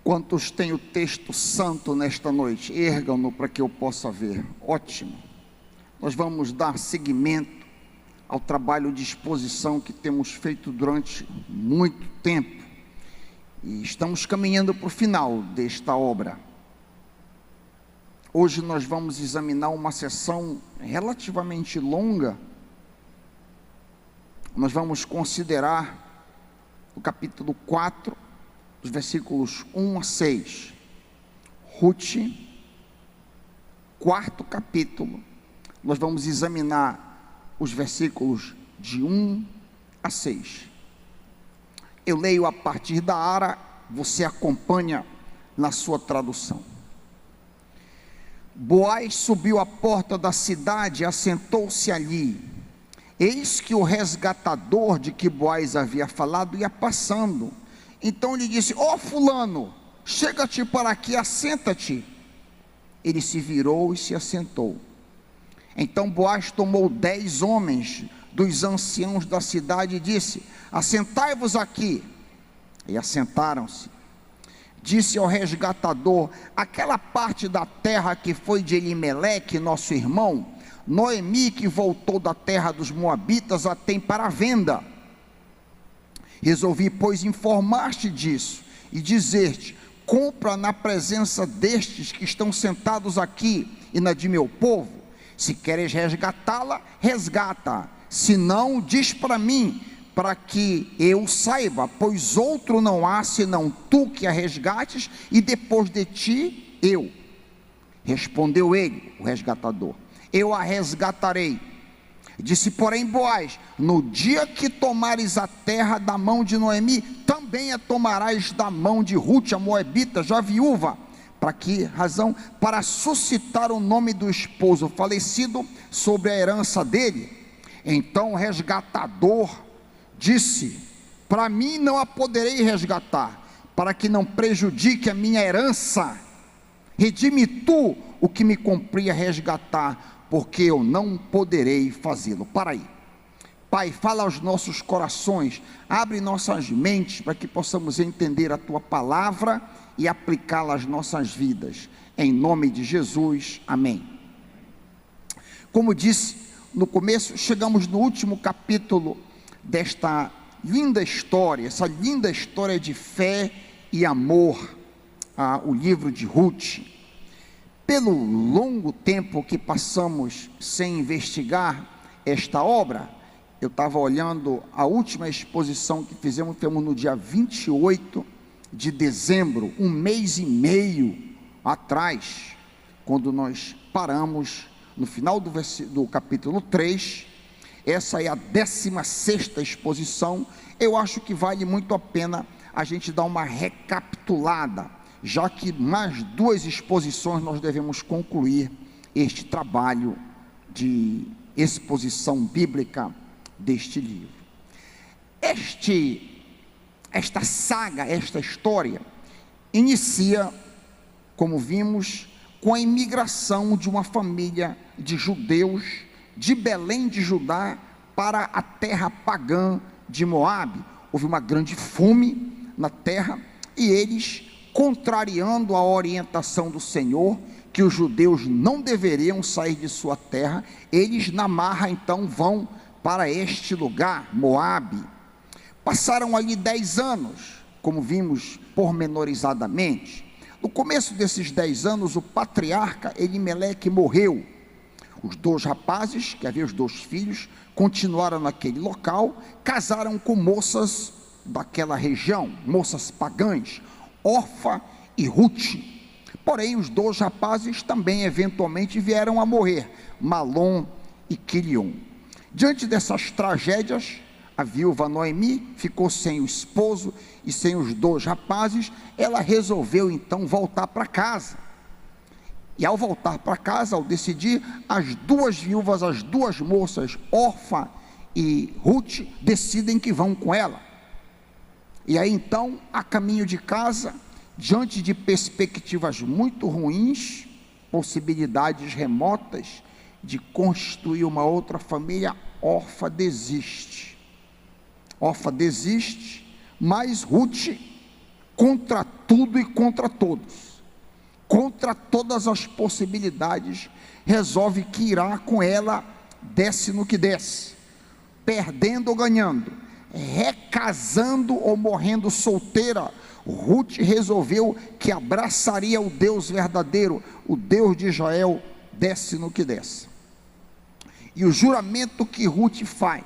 Quantos têm o texto santo nesta noite? Ergam-no para que eu possa ver. Ótimo. Nós vamos dar seguimento ao trabalho de exposição que temos feito durante muito tempo. E estamos caminhando para o final desta obra. Hoje nós vamos examinar uma sessão relativamente longa. Nós vamos considerar o capítulo 4, os versículos 1 a 6. Ruth, quarto capítulo. Nós vamos examinar os versículos de 1 a 6. Eu leio a partir da ARA, você acompanha na sua tradução. Boaz subiu à porta da cidade e assentou-se ali. Eis que o resgatador de que Boaz havia falado ia passando. Então lhe disse: ó fulano, chega-te para aqui, assenta-te. Ele se virou e se assentou. Então Boaz tomou 10 homens dos anciãos da cidade e disse: assentai-vos aqui. E assentaram-se. Disse ao resgatador: aquela parte da terra que foi de Elimeleque, nosso irmão, Noemi, que voltou da terra dos Moabitas, a tem para venda. Resolvi, pois, informar-te disso e dizer-te: compra na presença destes que estão sentados aqui e na de meu povo. Se queres resgatá-la, resgata. Se não, diz para mim, para que eu saiba, pois outro não há senão tu que a resgates, e depois de ti, eu. Respondeu ele, o resgatador: eu a resgatarei. Disse, porém, Boaz: no dia que tomares a terra da mão de Noemi, também a tomarás da mão de Ruth, a moabita, já viúva. Para que razão? Para suscitar o nome do esposo falecido sobre a herança dele. Então o resgatador disse: para mim não a poderei resgatar, para que não prejudique a minha herança. Redime tu o que me cumpria resgatar, porque eu não poderei fazê-lo. Para aí. Pai, fala aos nossos corações, abre nossas mentes para que possamos entender a Tua palavra e aplicá-la às nossas vidas. Em nome de Jesus, amém. Como disse no começo, chegamos no último capítulo desta linda história, essa linda história de fé e amor, o livro de Ruth. Pelo longo tempo que passamos sem investigar esta obra, eu estava olhando a última exposição que fizemos no dia 28 de dezembro, um mês e meio atrás, quando nós paramos no final do capítulo 3, essa é a 16ª exposição. Eu acho que vale muito a pena a gente dar uma recapitulada, já que mais 2 exposições nós devemos concluir este trabalho de exposição bíblica deste livro. Esta saga, esta história, inicia, como vimos, com a imigração de uma família de judeus de Belém de Judá para a terra pagã de Moabe. Houve uma grande fome na terra e eles, contrariando a orientação do Senhor, que os judeus não deveriam sair de sua terra, eles na marra então vão para este lugar, Moabe. Passaram ali 10 anos, como vimos pormenorizadamente. No começo desses 10 anos, o patriarca Elimeleque morreu. Os 2 rapazes, que haviam os 2 filhos, continuaram naquele local, casaram com moças daquela região, moças pagãs, Orfa e Ruth. Porém, os 2 rapazes também eventualmente vieram a morrer, Malom e Quilion. Diante dessas tragédias, a viúva Noemi ficou sem o esposo e sem os 2 rapazes. Ela resolveu então voltar para casa. E ao voltar para casa, ao decidir, as 2 viúvas, as 2 moças, Orfa e Ruth, decidem que vão com ela. E aí então, a caminho de casa, diante de perspectivas muito ruins, possibilidades remotas de constituir uma outra família, Orfa desiste, mas Ruth, contra tudo e contra todos, contra todas as possibilidades, resolve que irá com ela, desce no que desce, perdendo ou ganhando, recasando ou morrendo solteira, Ruth resolveu que abraçaria o Deus verdadeiro, o Deus de Israel, desce no que desce. E o juramento que Ruth faz,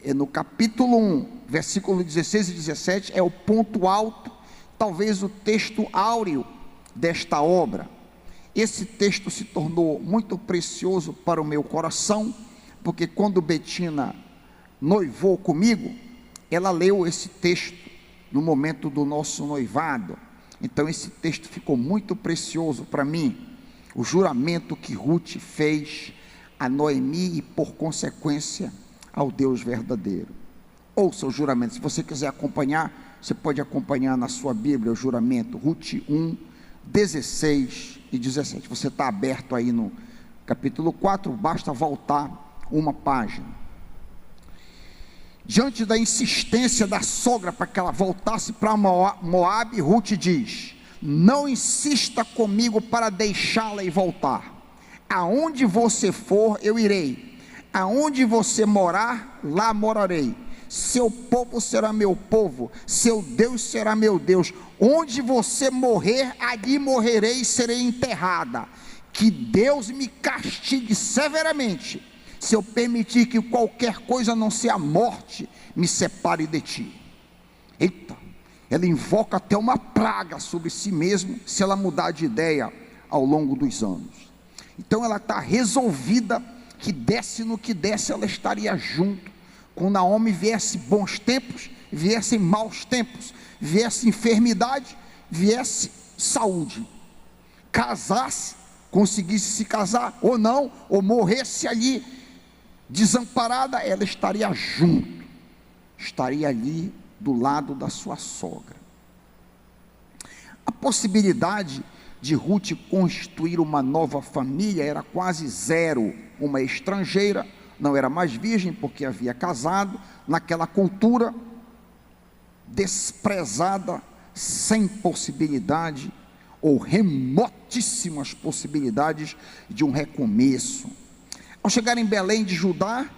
é no capítulo 1, versículo 16 e 17, é o ponto alto, talvez o texto áureo desta obra. Esse texto se tornou muito precioso para o meu coração, porque quando Betina noivou comigo, ela leu esse texto no momento do nosso noivado. Então esse texto ficou muito precioso para mim, o juramento que Ruth fez a Noemi e por consequência ao Deus verdadeiro. Ouça o juramento, se você quiser acompanhar, você pode acompanhar na sua Bíblia o juramento, Ruth 1, 16 e 17, você está aberto aí no capítulo 4, basta voltar uma página. Diante da insistência da sogra para que ela voltasse para Moabe, Ruth diz: não insista comigo para deixá-la e voltar. Aonde você for, eu irei. Aonde você morar, lá morarei. Seu povo será meu povo, seu Deus será meu Deus. Onde você morrer, ali morrerei e serei enterrada. Que Deus me castigue severamente, se eu permitir que qualquer coisa a não ser a morte me separe de ti. Eita, ela invoca até uma praga sobre si mesma, se ela mudar de ideia ao longo dos anos. Então ela está resolvida, que desce no que desce, ela estaria junto. Quando Naomi viesse bons tempos, viessem maus tempos, viesse enfermidade, viesse saúde, casasse, conseguisse se casar ou não, ou morresse ali desamparada, ela estaria junto, estaria ali do lado da sua sogra. A possibilidade de Ruth constituir uma nova família era quase zero. Uma estrangeira, não era mais virgem porque havia casado, naquela cultura desprezada, sem possibilidade ou remotíssimas possibilidades de um recomeço. Ao chegar em Belém de Judá,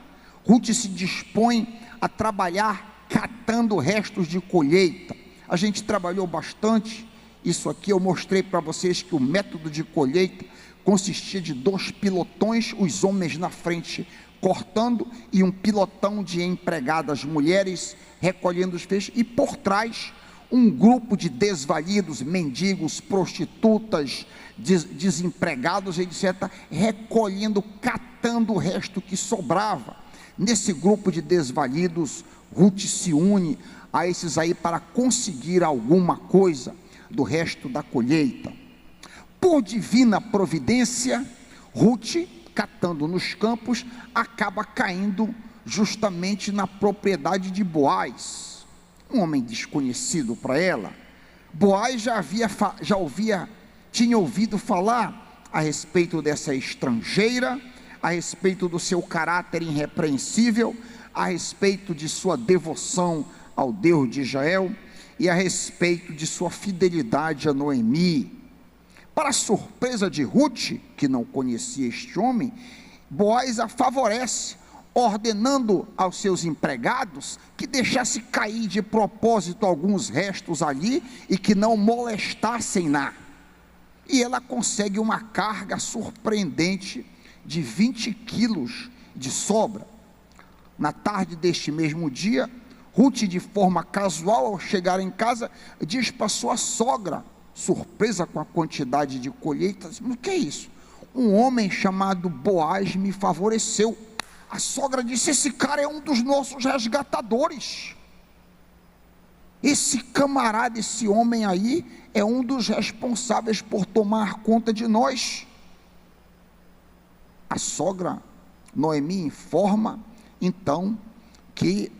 Ruth se dispõe a trabalhar catando restos de colheita. A gente trabalhou bastante isso aqui. Eu mostrei para vocês que o método de colheita consistia de 2 pilotões, os homens na frente cortando e um pilotão de empregadas mulheres recolhendo os feixes, e por trás um grupo de desvalidos, mendigos, prostitutas, desempregados, etc., recolhendo, catando o resto que sobrava. Nesse grupo de desvalidos, Ruth se une a esses aí para conseguir alguma coisa do resto da colheita. Por divina providência, Ruth, catando nos campos, acaba caindo justamente na propriedade de Boaz, um homem desconhecido para ela. Boaz tinha ouvido falar a respeito dessa estrangeira, a respeito do seu caráter irrepreensível, a respeito de sua devoção ao Deus de Israel e a respeito de sua fidelidade a Noemi. Para a surpresa de Ruth, que não conhecia este homem, Boaz a favorece, ordenando aos seus empregados que deixasse cair de propósito alguns restos ali e que não molestassem-na. E ela consegue uma carga surpreendente de 20 quilos de sobra. Na tarde deste mesmo dia, Ruth, de forma casual, ao chegar em casa, diz para sua sogra, surpresa com a quantidade de colheita: o que é isso? Um homem chamado Boaz me favoreceu. A sogra disse: esse cara é um dos nossos resgatadores. Esse camarada, esse homem aí, é um dos responsáveis por tomar conta de nós. A sogra Noemi informa, então, que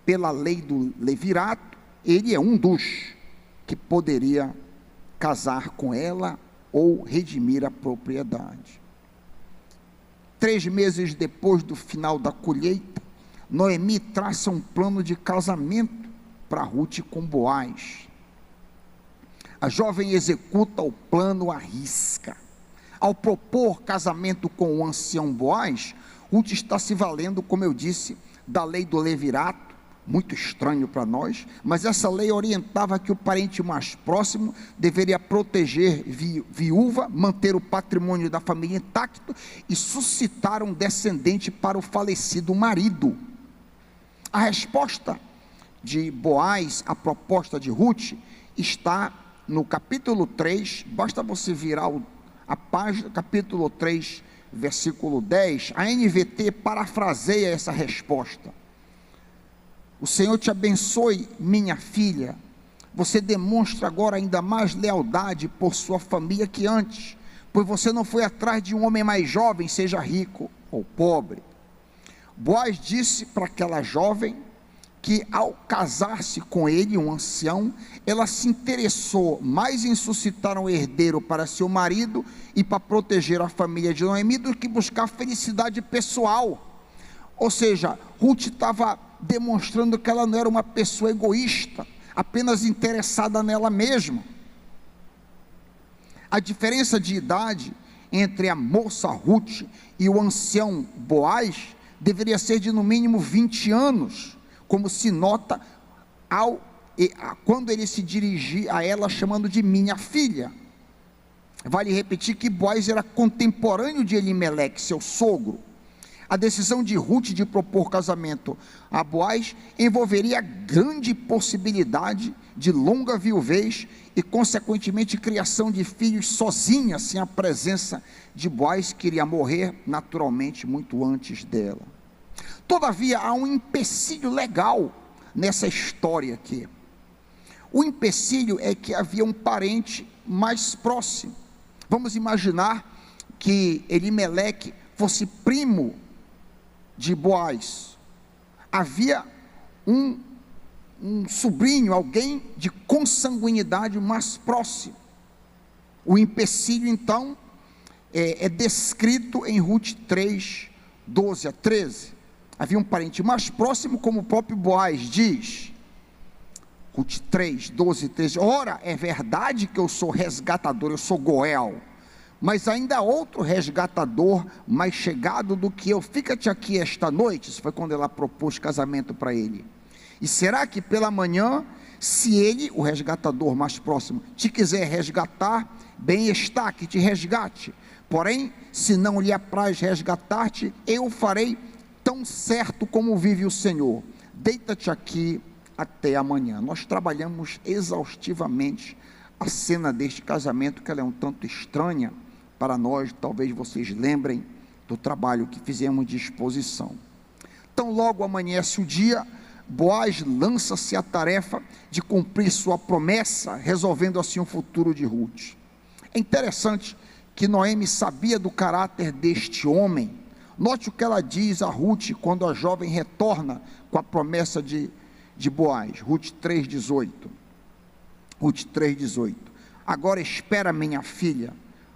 pela lei do levirato, ele é um dos que poderia casar com ela ou redimir a propriedade. 3 meses depois do final da colheita, Noemi traça um plano de casamento para Ruth com Boaz. A jovem executa o plano à risca. Ao propor casamento com o ancião Boaz, Ruth está se valendo, como eu disse, da lei do levirato, muito estranho para nós, mas essa lei orientava que o parente mais próximo deveria proteger viúva, manter o patrimônio da família intacto e suscitar um descendente para o falecido marido. A resposta de Boaz à proposta de Ruth está no capítulo 3, basta você virar a página, capítulo 3, versículo 10, a NVT parafraseia essa resposta. O Senhor te abençoe, minha filha, você demonstra agora ainda mais lealdade por sua família que antes, pois você não foi atrás de um homem mais jovem, seja rico ou pobre. Boaz disse para aquela jovem que ao casar-se com ele, um ancião, ela se interessou mais em suscitar um herdeiro para seu marido e para proteger a família de Noemi do que buscar felicidade pessoal. Ou seja, Ruth estava demonstrando que ela não era uma pessoa egoísta, apenas interessada nela mesma. A diferença de idade entre a moça Ruth e o ancião Boaz deveria ser de no mínimo 20 anos, como se nota quando ele se dirigia a ela chamando de minha filha. Vale repetir que Boaz era contemporâneo de Elimeleque, seu sogro. A decisão de Ruth de propor casamento a Boaz envolveria grande possibilidade de longa viuvez e consequentemente criação de filhos sozinha, sem a presença de Boaz, que iria morrer naturalmente muito antes dela. Todavia, há um empecilho legal nessa história aqui. O empecilho é que havia um parente mais próximo. Vamos imaginar que Elimeleque fosse primo de Boaz. Havia um sobrinho, alguém de consanguinidade mais próximo. O empecilho, então, é descrito em Ruth 3, 12 a 13. Havia um parente mais próximo, como o próprio Boaz diz. Ruth 3, 12 e 13. Ora, é verdade que eu sou resgatador, eu sou Goel, mas ainda há outro resgatador mais chegado do que eu. Fica-te aqui esta noite. Isso foi quando ela propôs casamento para ele. E será que pela manhã, se ele, o resgatador mais próximo, te quiser resgatar, bem está que te resgate. Porém, se não lhe apraz resgatar-te, eu farei tão certo como vive o Senhor. Deita-te aqui até amanhã. Nós trabalhamos exaustivamente a cena deste casamento, que ela é um tanto estranha para nós. Talvez vocês lembrem do trabalho que fizemos de exposição. Então, logo amanhece o dia, Boaz lança-se à tarefa de cumprir sua promessa, resolvendo assim o futuro de Ruth. É interessante que Noemi sabia do caráter deste homem. Note o que ela diz a Ruth quando a jovem retorna com a promessa de Boaz. Ruth 3,18. Ruth 3,18. Agora espera, minha filha,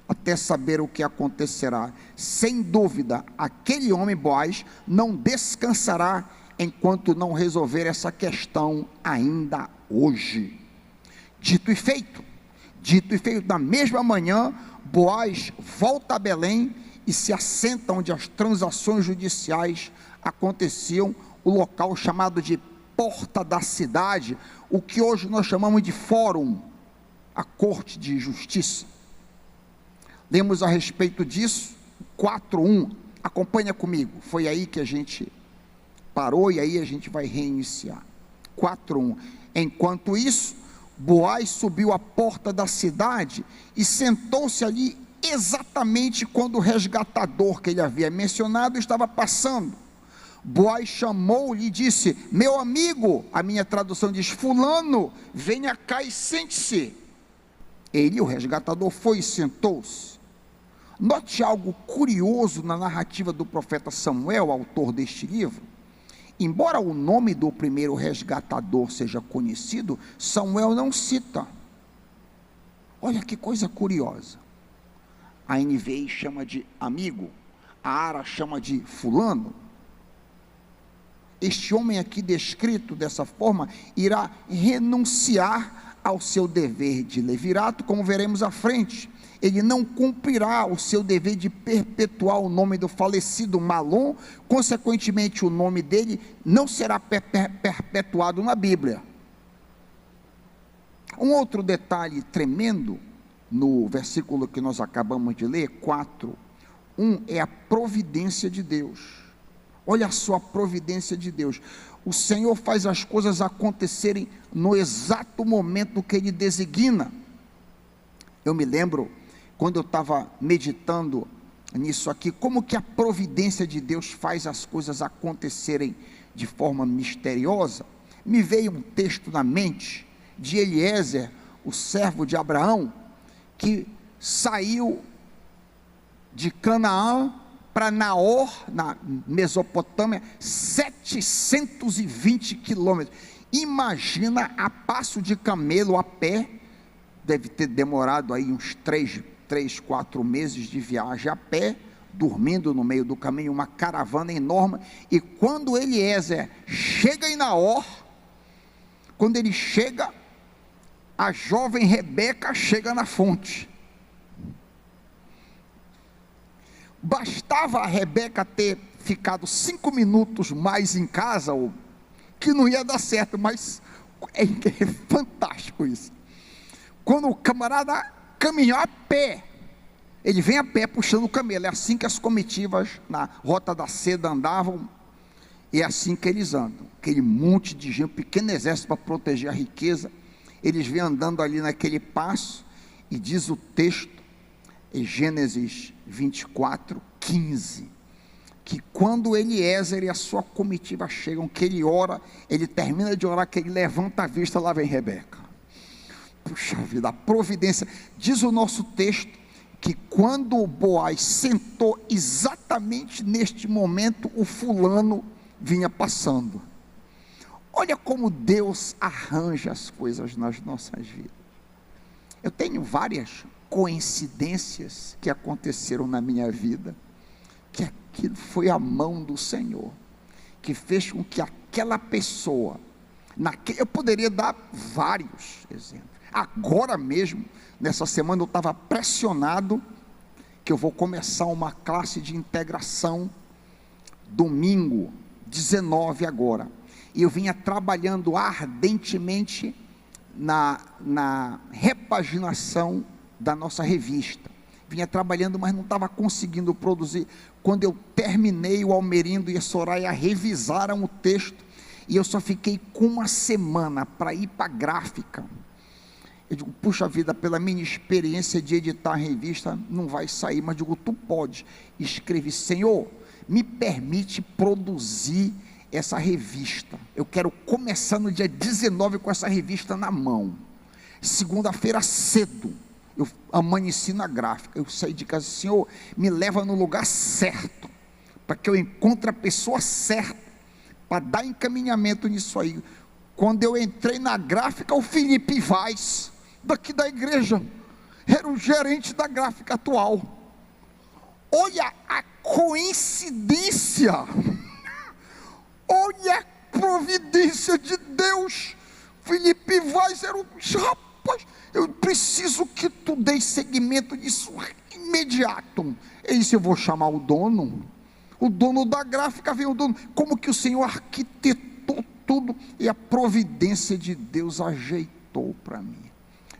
até saber o que acontecerá. Sem dúvida, aquele homem Boaz não descansará enquanto não resolver essa questão ainda hoje. Dito e feito. Dito e feito, na mesma manhã, Boaz volta a Belém e se assenta onde as transações judiciais aconteciam, o local chamado de Porta da Cidade, o que hoje nós chamamos de Fórum, a Corte de Justiça. Lemos a respeito disso, 4:1, acompanha comigo, foi aí que a gente parou e aí a gente vai reiniciar. 4:1, enquanto isso, Boaz subiu à porta da cidade e sentou-se ali exatamente quando o resgatador que ele havia mencionado estava passando. Boaz chamou-lhe e disse: meu amigo, a minha tradução diz, fulano, venha cá e sente-se. Ele, o resgatador, foi e sentou-se. Note algo curioso na narrativa do profeta Samuel, autor deste livro. Embora o nome do primeiro resgatador seja conhecido, Samuel não cita. Olha que coisa curiosa. A NVI chama de amigo, a ARA chama de fulano. Este homem aqui descrito dessa forma irá renunciar ao seu dever de levirato, como veremos à frente. Ele não cumprirá o seu dever de perpetuar o nome do falecido Malom, consequentemente o nome dele não será perpetuado na Bíblia. Um outro detalhe tremendo, no versículo que nós acabamos de ler, 4:1, é a providência de Deus. Olha só a providência de Deus. O Senhor faz as coisas acontecerem no exato momento que Ele designa. Eu me lembro, quando eu estava meditando nisso aqui, como que a providência de Deus faz as coisas acontecerem de forma misteriosa. Me veio um texto na mente de Eliezer, o servo de Abraão, que saiu de Canaã para Naor, na Mesopotâmia, 720 quilômetros. Imagina, a passo de camelo, a pé. Deve ter demorado aí uns 4 meses de viagem a pé, dormindo no meio do caminho, uma caravana enorme. E quando Eliezer chega em Naor, quando ele chega, a jovem Rebeca chega na fonte. Bastava a Rebeca ter ficado 5 minutos mais em casa, que não ia dar certo, mas é fantástico isso. Quando o camarada caminhou a pé, ele vem a pé puxando o camelo. É assim que as comitivas na Rota da Seda andavam, e é assim que eles andam. Aquele monte de gente, um pequeno exército para proteger a riqueza, eles vêm andando ali naquele passo, e diz o texto, em Gênesis 24:15, que quando Eliezer e a sua comitiva chegam, que ele ora, ele termina de orar, que ele levanta a vista, lá vem Rebeca. Puxa vida, a providência. Diz o nosso texto que quando Boaz sentou, exatamente neste momento, o fulano vinha passando. Olha como Deus arranja as coisas nas nossas vidas. Eu tenho várias coincidências que aconteceram na minha vida, que aquilo foi a mão do Senhor, que fez com que aquela pessoa, eu poderia dar vários exemplos. Agora mesmo, nessa semana eu estava pressionado, que eu vou começar uma classe de integração, domingo 19 agora, e eu vinha trabalhando ardentemente na repaginação da nossa revista. Vinha trabalhando, mas não estava conseguindo produzir. Quando eu terminei, o Almerindo e a Soraya revisaram o texto, e eu só fiquei com uma semana para ir para a gráfica. Eu digo, puxa vida, pela minha experiência de editar a revista, não vai sair, mas digo, tu pode. Escrevi, Senhor, me permite produzir essa revista. Eu quero começar no dia 19 com essa revista na mão. Segunda-feira cedo, eu amanheci na gráfica. Eu saí de casa, Senhor, me leva no lugar certo, para que eu encontre a pessoa certa, para dar encaminhamento nisso aí. Quando eu entrei na gráfica, o Felipe Vaz, daqui da igreja, era o gerente da gráfica atual. Olha a coincidência, olha a providência de Deus. Felipe Vaz era o rapaz, eu preciso que tu dê seguimento disso imediato. É isso, eu vou chamar o dono da gráfica, vem o dono. Como que o Senhor arquitetou tudo, e a providência de Deus ajeitou para mim.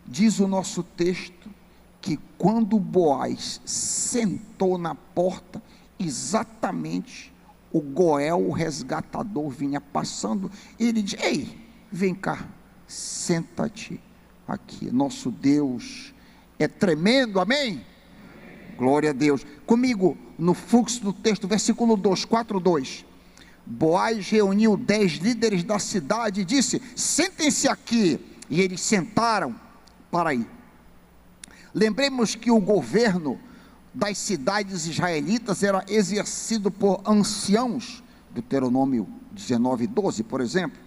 Diz o nosso texto, que quando Boaz sentou na porta, exatamente o Goel, o resgatador, vinha passando, e ele diz, ei, vem cá, senta-te aqui. Nosso Deus é tremendo, amém? Glória a Deus. Comigo, no fluxo do texto, versículo 2, 4:2. Boaz reuniu 10 líderes da cidade e disse, sentem-se aqui, e eles sentaram. Para aí, lembremos que o governo das cidades israelitas era exercido por anciãos, Deuteronômio 19:12, por exemplo.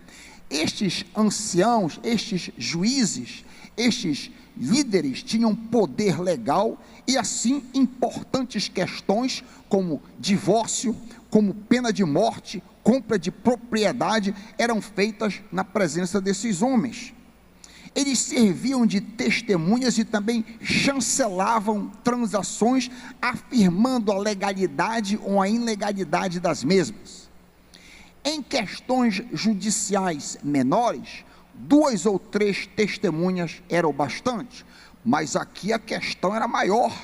Estes anciãos, estes juízes, estes líderes tinham poder legal, e assim importantes questões como divórcio, como pena de morte, compra de propriedade, eram feitas na presença desses homens. Eles serviam de testemunhas e também chancelavam transações, afirmando a legalidade ou a ilegalidade das mesmas. Em questões judiciais menores, 2 ou 3 testemunhas eram bastante, mas aqui a questão era maior.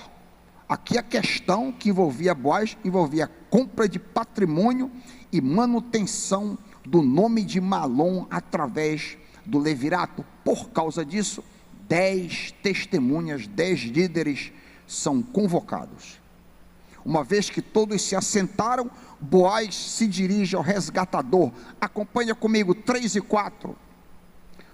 Aqui a questão que envolvia Boaz, envolvia compra de patrimônio e manutenção do nome de Malom através do levirato. Por causa disso, 10 testemunhas, 10 líderes são convocados. Uma vez que todos se assentaram, Boaz se dirige ao resgatador. Acompanha comigo, 3 e 4.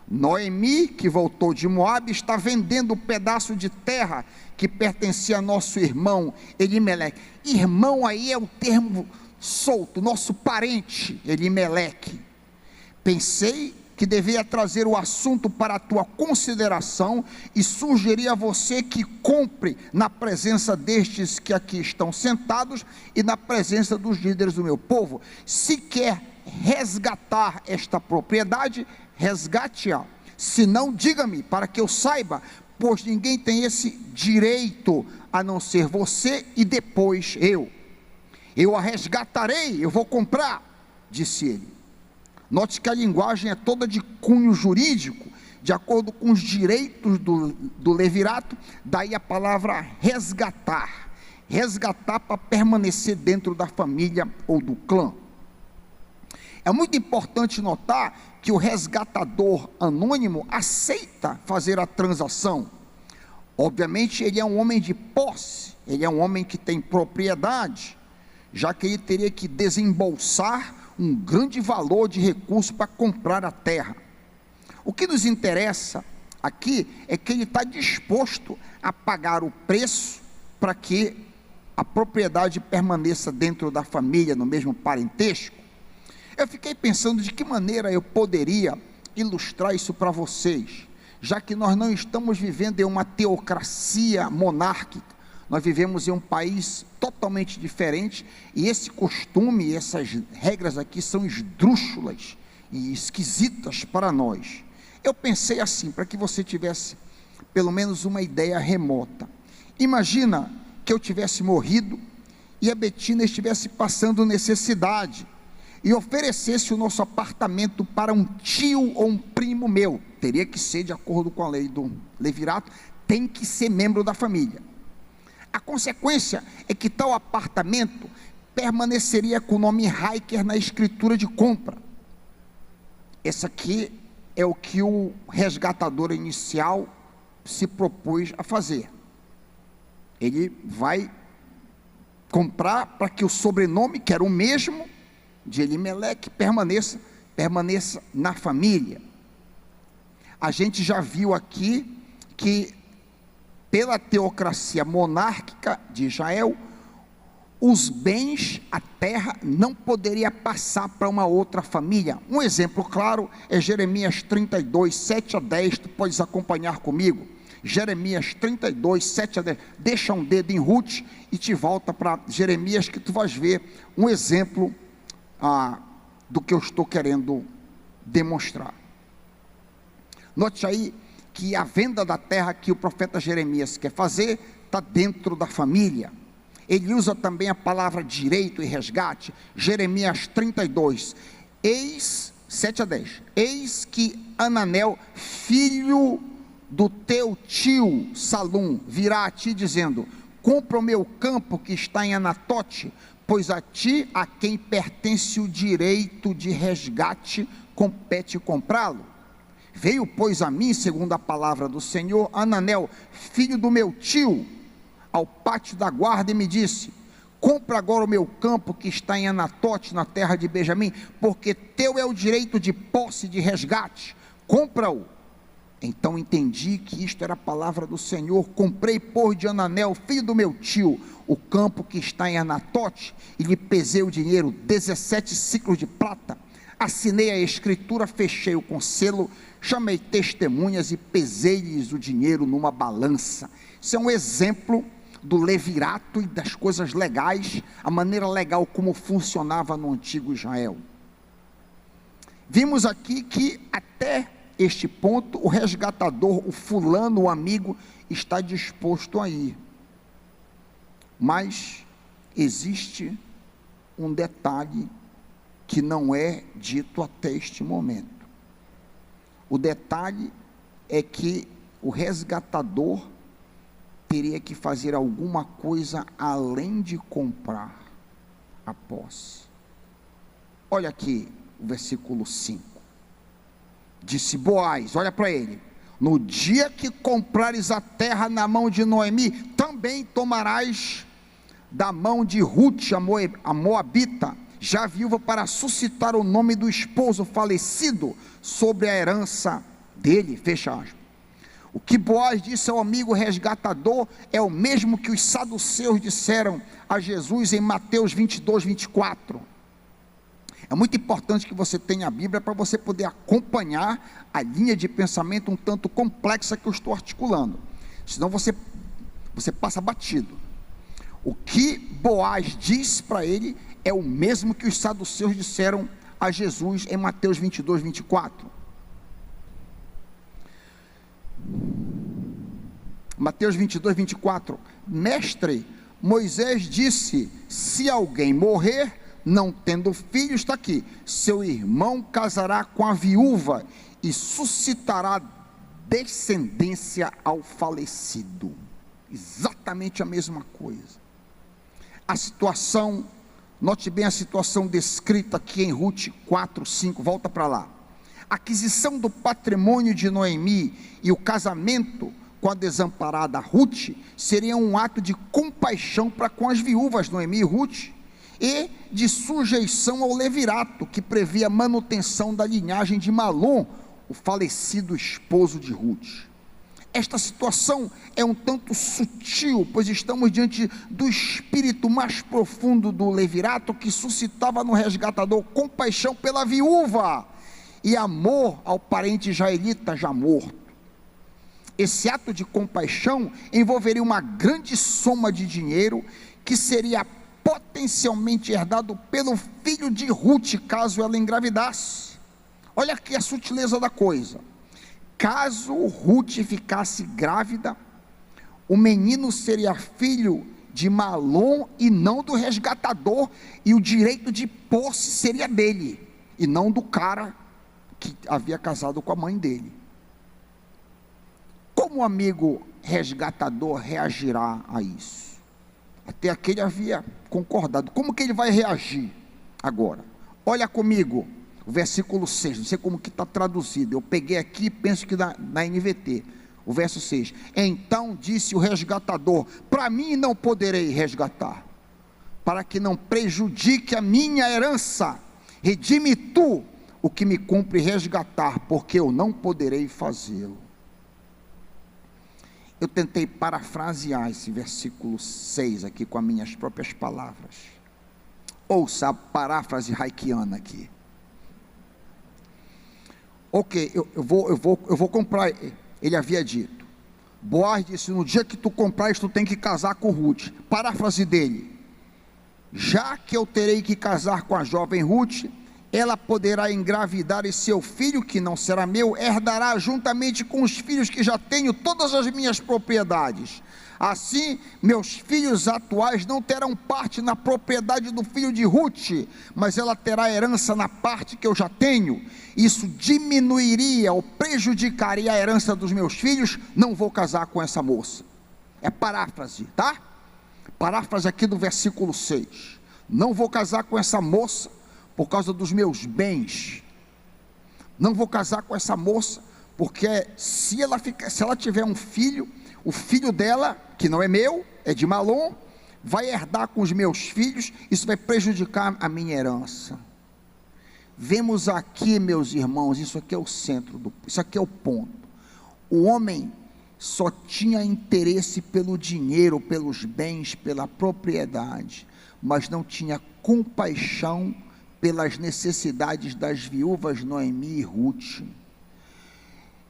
Noemi, que voltou de Moabe, está vendendo o pedaço de terra que pertencia a nosso irmão Elimeleque. Irmão aí é o termo solto, nosso parente Elimeleque. Pensei que devia trazer o assunto para a tua consideração e sugerir a você que compre na presença destes que aqui estão sentados e na presença dos líderes do meu povo. Se quer resgatar esta propriedade, resgate-a. Se não, diga-me, para que eu saiba, pois ninguém tem esse direito a não ser você e depois eu. Eu a resgatarei, eu vou comprar, disse ele. Note que a linguagem é toda de cunho jurídico, de acordo com os direitos do levirato, daí a palavra resgatar. Resgatar para permanecer dentro da família ou do clã. É muito importante notar que o resgatador anônimo aceita fazer a transação. Obviamente ele é um homem de posse, ele é um homem que tem propriedade, já que ele teria que desembolsar um grande valor de recurso para comprar a terra. O que nos interessa aqui é que ele está disposto a pagar o preço para que a propriedade permaneça dentro da família, no mesmo parentesco. Eu fiquei pensando de que maneira eu poderia ilustrar isso para vocês, já que nós não estamos vivendo em uma teocracia monárquica. Nós vivemos em um país totalmente diferente, e esse costume, essas regras aqui são esdrúxulas e esquisitas para nós. Eu pensei assim, para que você tivesse pelo menos uma ideia remota. Imagina que eu tivesse morrido e a Betina estivesse passando necessidade e oferecesse o nosso apartamento para um tio ou um primo meu. Teria que ser de acordo com a lei do levirato, tem que ser membro da família. A consequência é que tal apartamento permaneceria com o nome Hiker na escritura de compra. Esse aqui é o que o resgatador inicial se propôs a fazer. Ele vai comprar para que o sobrenome, que era o mesmo de Elimeleque, permaneça na família. A gente já viu aqui que pela teocracia monárquica de Israel, os bens, a terra, não poderia passar para uma outra família. Um exemplo claro é Jeremias 32, 7 a 10, tu podes acompanhar comigo. Jeremias 32, 7 a 10, deixa um dedo em Ruth e te volta para Jeremias, que tu vais ver um exemplo do que eu estou querendo demonstrar. Note aí que a venda da terra que o profeta Jeremias quer fazer, está dentro da família. Ele usa também a palavra direito e resgate. Jeremias 32, eis, 7 a 10, eis que Ananel, filho do teu tio Salum, virá a ti dizendo, compra o meu campo que está em Anatote, pois a ti, a quem pertence o direito de resgate, compete comprá-lo. Veio, pois, a mim, segundo a palavra do Senhor, Ananel, filho do meu tio, ao pátio da guarda, e me disse, compra agora o meu campo que está em Anatote, na terra de Benjamim, porque teu é o direito de posse de resgate, compra-o. Então entendi que isto era a palavra do Senhor. Comprei, pois, de Ananel, filho do meu tio, o campo que está em Anatote, e lhe pesei o dinheiro, 17 ciclos de prata. Assinei a escritura, fechei-o com selo, chamei testemunhas e pesei-lhes o dinheiro numa balança. Isso é um exemplo do levirato e das coisas legais, a maneira legal como funcionava no antigo Israel. Vimos aqui que até este ponto, o resgatador, o fulano, o amigo, está disposto a ir. Mas existe um detalhe que não é dito até este momento. O detalhe é que o resgatador teria que fazer alguma coisa além de comprar a posse. Olha aqui o versículo 5. Disse Boaz, olha para ele: no dia que comprares a terra na mão de Noemi, também tomarás da mão de Ruth, a Moabita, já viúva, para suscitar o nome do esposo falecido sobre a herança dele. Fecha aspas. O que Boaz disse ao amigo resgatador é o mesmo que os saduceus disseram a Jesus em Mateus 22, 24. É muito importante que você tenha a Bíblia para você poder acompanhar a linha de pensamento um tanto complexa que eu estou articulando. Senão você passa batido. O que Boaz diz para ele é o mesmo que os saduceus disseram a Jesus em Mateus 22, 24. Mateus 22, 24. Mestre, Moisés disse: se alguém morrer não tendo filho, está aqui, seu irmão casará com a viúva e suscitará descendência ao falecido. Exatamente a mesma coisa. A situação, note bem a situação descrita aqui em Ruth 4, 5, volta para lá. A aquisição do patrimônio de Noemi e o casamento com a desamparada Ruth seria um ato de compaixão para com as viúvas Noemi e Ruth, e de sujeição ao levirato, que previa a manutenção da linhagem de Malom, o falecido esposo de Ruth. Esta situação é um tanto sutil, pois estamos diante do espírito mais profundo do levirato, que suscitava no resgatador compaixão pela viúva e amor ao parente israelita já morto. Esse ato de compaixão envolveria uma grande soma de dinheiro, que seria potencialmente herdado pelo filho de Ruth, caso ela engravidasse. Olha aqui a sutileza da coisa. Caso Ruth ficasse grávida, o menino seria filho de Malom e não do resgatador, e o direito de posse seria dele, e não do cara que havia casado com a mãe dele. Como o amigo resgatador reagirá a isso? Até aqui ele havia concordado. Como que ele vai reagir agora? Olha comigo o versículo 6, não sei como que está traduzido, eu peguei aqui, penso que na NVT, o verso 6, então disse o resgatador: para mim não poderei resgatar, para que não prejudique a minha herança, redime tu o que me cumpre resgatar, porque eu não poderei fazê-lo. Eu tentei parafrasear esse versículo 6 aqui com as minhas próprias palavras. Ouça a paráfrase haikiana aqui. Ok, eu vou comprar. Ele havia dito. Boaz disse: no dia que tu comprares, tu tem que casar com Ruth. Paráfrase dele: já que eu terei que casar com a jovem Ruth, ela poderá engravidar, e seu filho, que não será meu, herdará juntamente com os filhos que já tenho todas as minhas propriedades. Assim, meus filhos atuais não terão parte na propriedade do filho de Ruth, mas ela terá herança na parte que eu já tenho. Isso diminuiria ou prejudicaria a herança dos meus filhos. Não vou casar com essa moça. É paráfrase, tá? Paráfrase aqui do versículo 6. Não vou casar com essa moça por causa dos meus bens. Não vou casar com essa moça, porque se ela tiver um filho, o filho dela, que não é meu, é de Malom, vai herdar com os meus filhos, isso vai prejudicar a minha herança. Vemos aqui, meus irmãos, isso aqui é o centro, isso aqui é o ponto. O homem só tinha interesse pelo dinheiro, pelos bens, pela propriedade, mas não tinha compaixão pelas necessidades das viúvas Noemi e Ruth,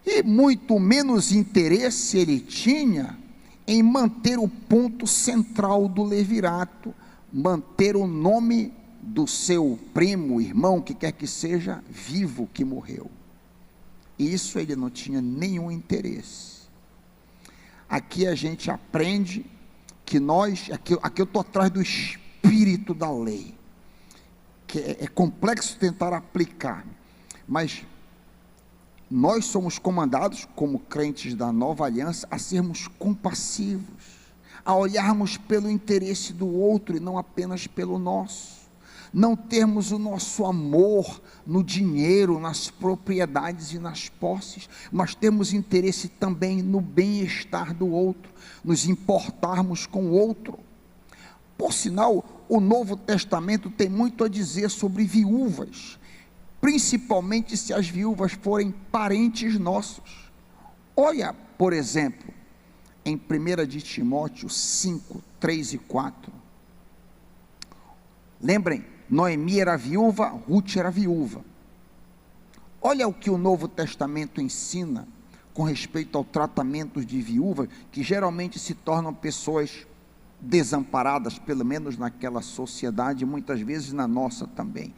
e muito menos interesse ele tinha em manter o ponto central do levirato, manter o nome do seu primo, irmão, que quer que seja, vivo, que morreu. Isso ele não tinha nenhum interesse. Aqui a gente aprende que aqui eu estou atrás do espírito da lei, que é complexo tentar aplicar, mas nós somos comandados, como crentes da nova aliança, a sermos compassivos, a olharmos pelo interesse do outro e não apenas pelo nosso, não termos o nosso amor no dinheiro, nas propriedades e nas posses, mas termos interesse também no bem-estar do outro, nos importarmos com o outro. Por sinal, o Novo Testamento tem muito a dizer sobre viúvas, principalmente se as viúvas forem parentes nossos. Olha, por exemplo, em 1 de Timóteo 5, 3 e 4. Lembrem, Noemi era viúva, Ruth era viúva. Olha o que o Novo Testamento ensina com respeito ao tratamento de viúva, que geralmente se tornam pessoas desamparadas, pelo menos naquela sociedade, muitas vezes na nossa também.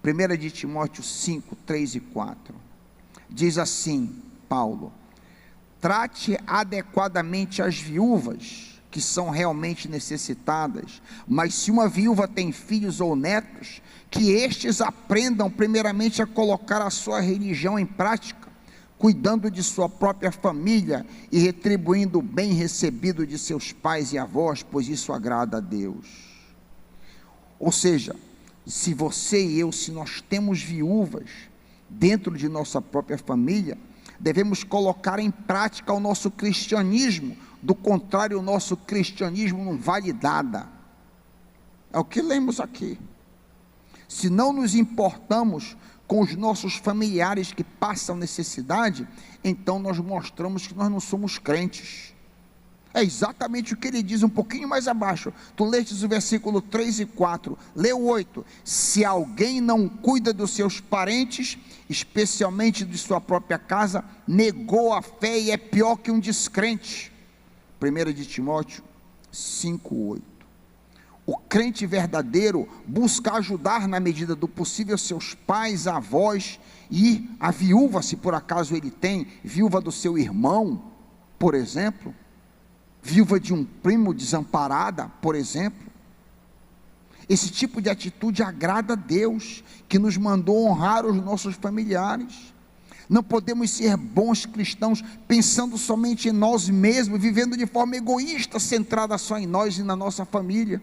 1 de Timóteo 5, 3 e 4, diz assim, Paulo: trate adequadamente as viúvas, que são realmente necessitadas, mas se uma viúva tem filhos ou netos, que estes aprendam primeiramente a colocar a sua religião em prática, cuidando de sua própria família e retribuindo o bem recebido de seus pais e avós, pois isso agrada a Deus. Ou seja, se você e eu, se nós temos viúvas dentro de nossa própria família, devemos colocar em prática o nosso cristianismo, do contrário, o nosso cristianismo não vale nada. É o que lemos aqui. Se não nos importamos com os nossos familiares que passam necessidade, então nós mostramos que nós não somos crentes. É exatamente o que ele diz um pouquinho mais abaixo. Tu lestes o versículo 3 e 4, lê o 8. Se alguém não cuida dos seus parentes, especialmente de sua própria casa, negou a fé e é pior que um descrente. 1 de Timóteo 5, 8. O crente verdadeiro busca ajudar na medida do possível seus pais, avós e a viúva, se por acaso ele tem, viúva do seu irmão, por exemplo, viúva de um primo desamparada, por exemplo. Esse tipo de atitude agrada a Deus, que nos mandou honrar os nossos familiares. Não podemos ser bons cristãos pensando somente em nós mesmos, vivendo de forma egoísta, centrada só em nós e na nossa família.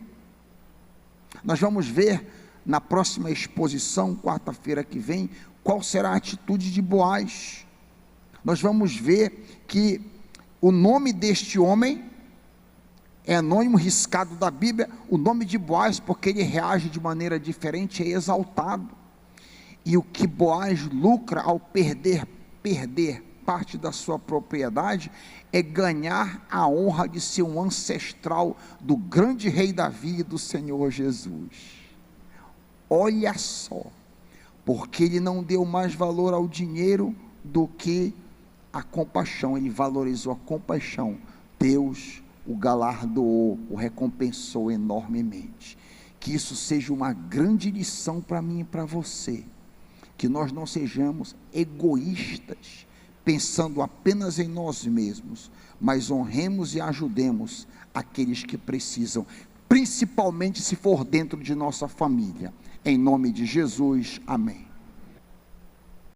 Nós vamos ver na próxima exposição, quarta-feira que vem, qual será a atitude de Boaz. Nós vamos ver que o nome deste homem é anônimo, riscado da Bíblia, o nome de Boaz, porque ele reage de maneira diferente, é exaltado. E o que Boaz lucra ao perder parte da sua propriedade, é ganhar a honra de ser um ancestral do grande rei Davi e do Senhor Jesus. Olha só, porque ele não deu mais valor ao dinheiro do que a compaixão, ele valorizou a compaixão. Deus o galardoou, o recompensou enormemente. Que isso seja uma grande lição para mim e para você, que nós não sejamos egoístas, pensando apenas em nós mesmos, mas honremos e ajudemos aqueles que precisam, principalmente se for dentro de nossa família. Em nome de Jesus, amém.